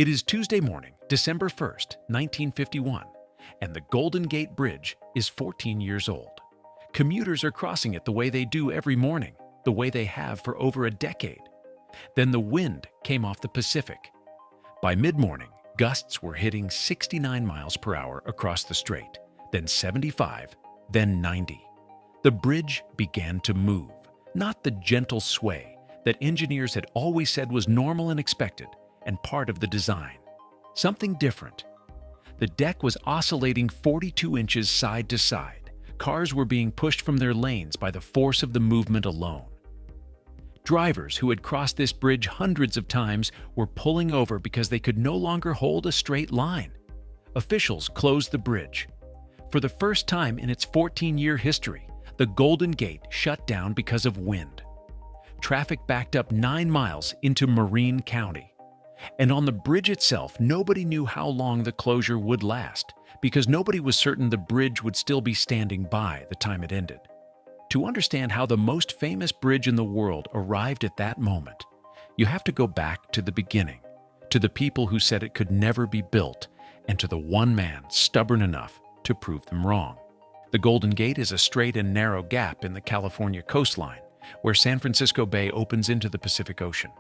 It is Tuesday morning, December 1st, 1951, and the Golden Gate Bridge is 14 years old. Commuters are crossing it the way they do every morning, the way they have for over a decade. Then the wind came off the Pacific. By mid-morning, gusts were hitting 69 miles per hour across the strait, then 75, then 90. The bridge began to move, not the gentle sway that engineers had always said was normal and expected and part of the design. Something different. The deck was oscillating 42 inches side to side. Cars were being pushed from their lanes by the force of the movement alone. Drivers who had crossed this bridge hundreds of times were pulling over because they could no longer hold a straight line. Officials closed the bridge. For the first time in its 14-year history, the Golden Gate shut down because of wind. Traffic backed up 9 miles into Marin County. And on the bridge itself, nobody knew how long the closure would last, because nobody was certain the bridge would still be standing by the time it ended. To understand how the most famous bridge in the world arrived at that moment, you have to go back to the beginning, to the people who said it could never be built, and to the one man stubborn enough to prove them wrong. The Golden Gate is a straight and narrow gap in the California coastline, where San Francisco Bay opens into the Pacific Ocean.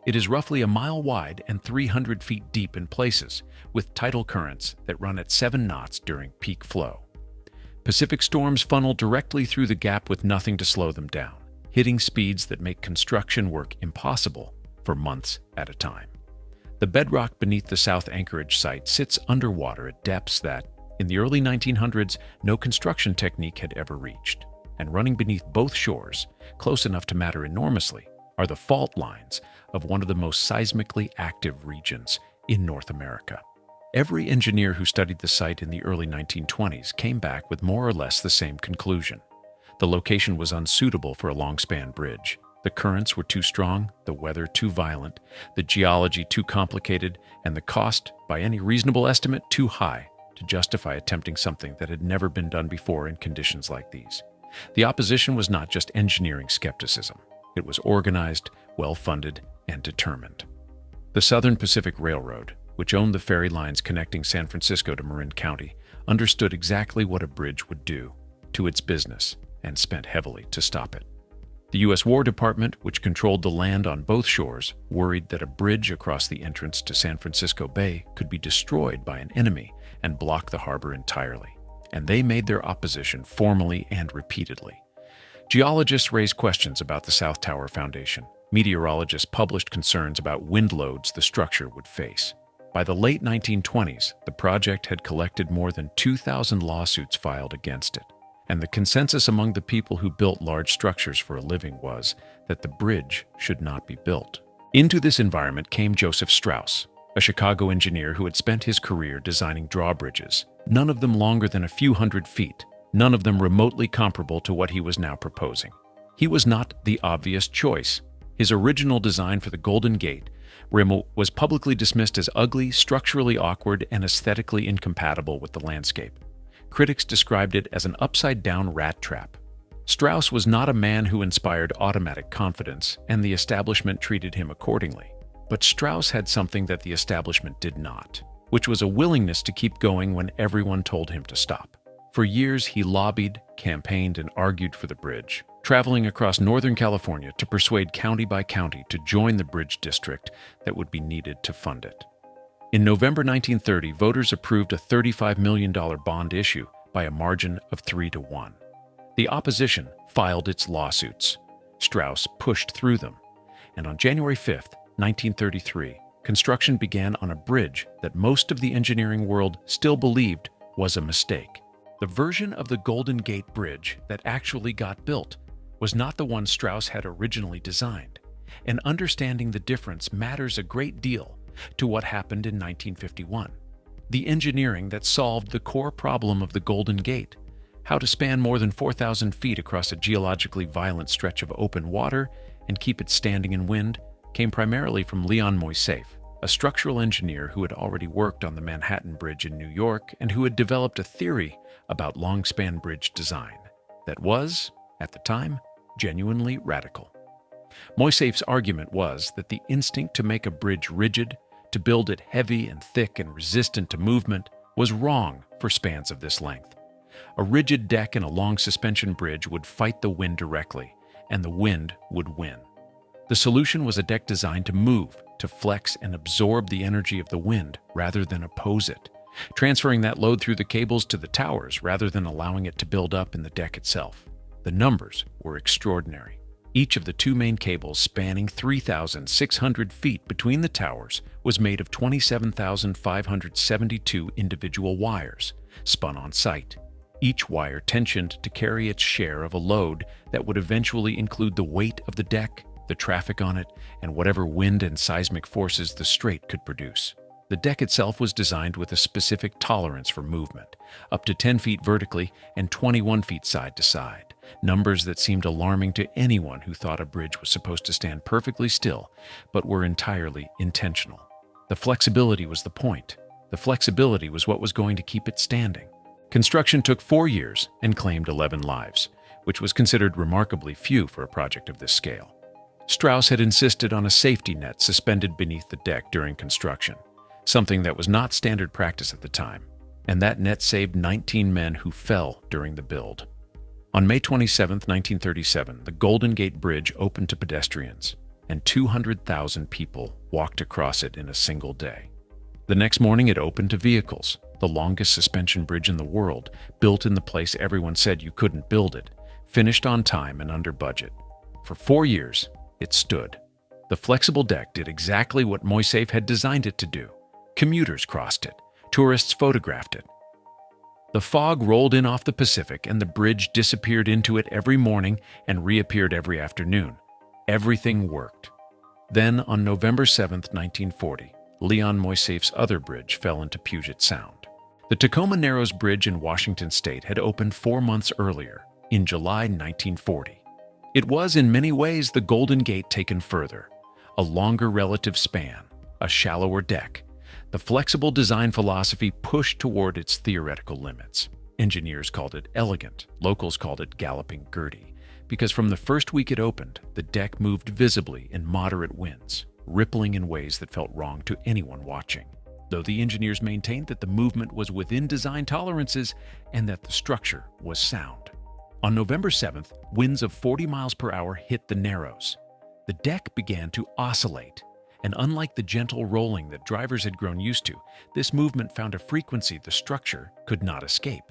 It is roughly a mile wide and 300 feet deep in places, with tidal currents that run at 7 knots during peak flow. Pacific storms funnel directly through the gap with nothing to slow them down, hitting speeds that make construction work impossible for months at a time. The bedrock beneath the South Anchorage site sits underwater at depths that, in the early 1900s, no construction technique had ever reached. And running beneath both shores, close enough to matter enormously, are the fault lines of one of the most seismically active regions in North America. Every engineer who studied the site in the early 1920s came back with more or less the same conclusion. The location was unsuitable for a long-span bridge. The currents were too strong, the weather too violent, the geology too complicated, and the cost, by any reasonable estimate, too high to justify attempting something that had never been done before in conditions like these. The opposition was not just engineering skepticism. It was organized, well-funded, and determined. The Southern Pacific Railroad, which owned the ferry lines connecting San Francisco to Marin County, understood exactly what a bridge would do to its business and spent heavily to stop it. The U.S. War Department, which controlled the land on both shores, worried that a bridge across the entrance to San Francisco Bay could be destroyed by an enemy and block the harbor entirely. And they made their opposition formally and repeatedly. Geologists raised questions about the South Tower Foundation. Meteorologists published concerns about wind loads the structure would face. By the late 1920s, the project had collected more than 2,000 lawsuits filed against it, and the consensus among the people who built large structures for a living was that the bridge should not be built. Into this environment came Joseph Strauss, a Chicago engineer who had spent his career designing drawbridges, none of them longer than a few hundred feet, none of them remotely comparable to what he was now proposing. He was not the obvious choice. His original design for the Golden Gate was publicly dismissed as ugly, structurally awkward, and aesthetically incompatible with the landscape. Critics described it as an upside-down rat trap. Strauss was not a man who inspired automatic confidence, and the establishment treated him accordingly. But Strauss had something that the establishment did not, which was a willingness to keep going when everyone told him to stop. For years, he lobbied, campaigned, and argued for the bridge, traveling across Northern California to persuade county by county to join the bridge district that would be needed to fund it. In November 1930, voters approved a $35 million bond issue by a margin of 3-1. The opposition filed its lawsuits. Strauss pushed through them. And on January 5, 1933, construction began on a bridge that most of the engineering world still believed was a mistake. The version of the Golden Gate Bridge that actually got built was not the one Strauss had originally designed, and understanding the difference matters a great deal to what happened in 1951. The engineering that solved the core problem of the Golden Gate, how to span more than 4,000 feet across a geologically violent stretch of open water and keep it standing in wind, came primarily from Leon Moisseiff, a structural engineer who had already worked on the Manhattan Bridge in New York and who had developed a theory about long-span bridge design that was, at the time, genuinely radical. Moisseiff's argument was that the instinct to make a bridge rigid, to build it heavy and thick and resistant to movement was wrong for spans of this length. A rigid deck and a long suspension bridge would fight the wind directly, and the wind would win. The solution was a deck designed to move, to flex and absorb the energy of the wind rather than oppose it, transferring that load through the cables to the towers rather than allowing it to build up in the deck itself. The numbers were extraordinary. Each of the two main cables, spanning 3,600 feet between the towers, was made of 27,572 individual wires, spun on site. Each wire tensioned to carry its share of a load that would eventually include the weight of the deck, the traffic on it, and whatever wind and seismic forces the strait could produce. The deck itself was designed with a specific tolerance for movement, up to 10 feet vertically and 21 feet side to side, numbers that seemed alarming to anyone who thought a bridge was supposed to stand perfectly still, but were entirely intentional. The flexibility was the point. The flexibility was what was going to keep it standing. Construction took 4 years and claimed 11 lives, which was considered remarkably few for a project of this scale. Strauss had insisted on a safety net suspended beneath the deck during construction, something that was not standard practice at the time, and that net saved 19 men who fell during the build. On May 27, 1937, the Golden Gate Bridge opened to pedestrians, and 200,000 people walked across it in a single day. The next morning it opened to vehicles, the longest suspension bridge in the world, built in the place everyone said you couldn't build it, finished on time and under budget. For 4 years, it stood. The flexible deck did exactly what Moiseev had designed it to do. Commuters crossed it. Tourists photographed it. The fog rolled in off the Pacific, and the bridge disappeared into it every morning and reappeared every afternoon. Everything worked. Then, on November 7, 1940, Leon Moiseev's other bridge fell into Puget Sound. The Tacoma Narrows Bridge in Washington State had opened 4 months earlier, in July 1940. It was, in many ways, the Golden Gate taken further. A longer relative span, a shallower deck. The flexible design philosophy pushed toward its theoretical limits. Engineers called it elegant, locals called it galloping Gertie, because from the first week it opened, the deck moved visibly in moderate winds, rippling in ways that felt wrong to anyone watching, though the engineers maintained that the movement was within design tolerances and that the structure was sound. On November 7th, winds of 40 miles per hour hit the Narrows. The deck began to oscillate, and unlike the gentle rolling that drivers had grown used to, this movement found a frequency the structure could not escape.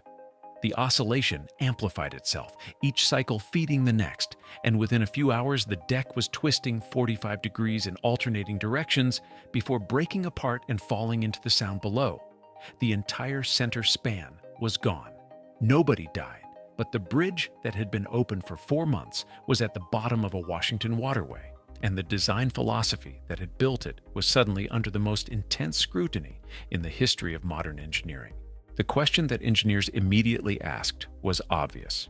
The oscillation amplified itself, each cycle feeding the next, and within a few hours the deck was twisting 45 degrees in alternating directions before breaking apart and falling into the sound below. The entire center span was gone. Nobody died, but the bridge that had been open for 4 months was at the bottom of a Washington waterway, and the design philosophy that had built it was suddenly under the most intense scrutiny in the history of modern engineering. The question that engineers immediately asked was obvious.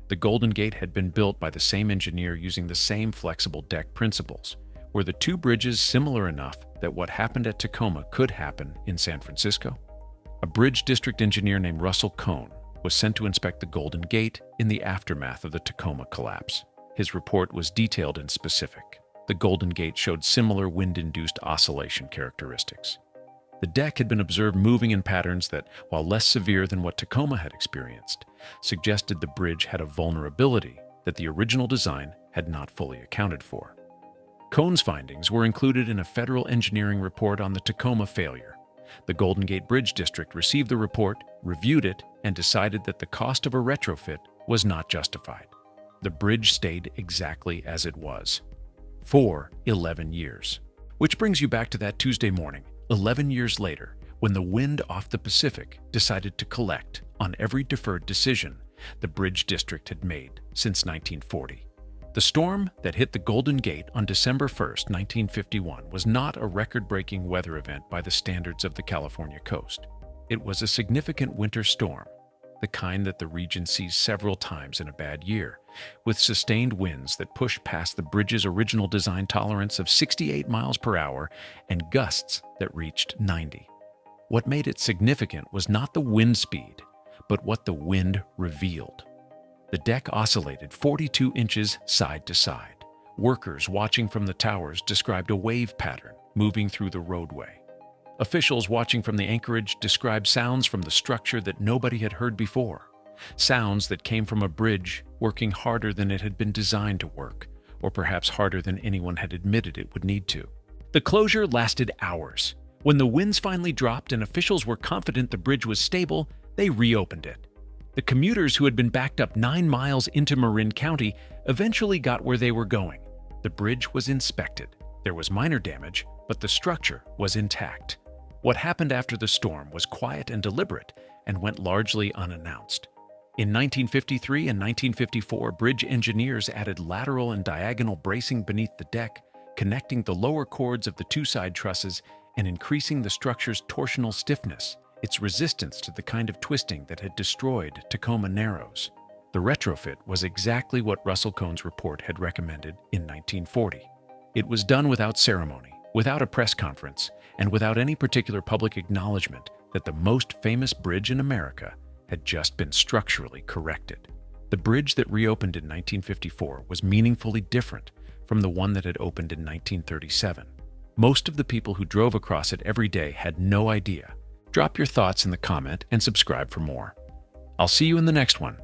The Golden Gate had been built by the same engineer using the same flexible deck principles. Were the two bridges similar enough that what happened at Tacoma could happen in San Francisco? A bridge district engineer named Russell Cohn was sent to inspect the Golden Gate in the aftermath of the Tacoma collapse. His report was detailed and specific. The Golden Gate showed similar wind-induced oscillation characteristics. The deck had been observed moving in patterns that, while less severe than what Tacoma had experienced, suggested the bridge had a vulnerability that the original design had not fully accounted for. Cohn's findings were included in a federal engineering report on the Tacoma failure. The Golden Gate Bridge District received the report, reviewed it, and decided that the cost of a retrofit was not justified. The bridge stayed exactly as it was for 11 years. Which brings you back to that Tuesday morning, 11 years later, when the wind off the Pacific decided to collect on every deferred decision the Bridge District had made since 1940. The storm that hit the Golden Gate on December 1, 1951, was not a record-breaking weather event by the standards of the California coast. It was a significant winter storm, the kind that the region sees several times in a bad year, with sustained winds that pushed past the bridge's original design tolerance of 68 miles per hour and gusts that reached 90. What made it significant was not the wind speed, but what the wind revealed. The deck oscillated 42 inches side to side. Workers watching from the towers described a wave pattern moving through the roadway. Officials watching from the anchorage described sounds from the structure that nobody had heard before. Sounds that came from a bridge working harder than it had been designed to work, or perhaps harder than anyone had admitted it would need to. The closure lasted hours. When the winds finally dropped and officials were confident the bridge was stable, they reopened it. The commuters who had been backed up 9 miles into Marin County eventually got where they were going. The bridge was inspected. There was minor damage, but the structure was intact. What happened after the storm was quiet and deliberate and went largely unannounced. In 1953 and 1954, bridge engineers added lateral and diagonal bracing beneath the deck, connecting the lower chords of the two side trusses and increasing the structure's torsional stiffness, its resistance to the kind of twisting that had destroyed Tacoma Narrows. The retrofit was exactly what Russell Cohn's report had recommended in 1940. It was done without ceremony, without a press conference, and without any particular public acknowledgement that the most famous bridge in America had just been structurally corrected. The bridge that reopened in 1954 was meaningfully different from the one that had opened in 1937. Most of the people who drove across it every day had no idea. Drop your thoughts in the comment and subscribe for more. I'll see you in the next one.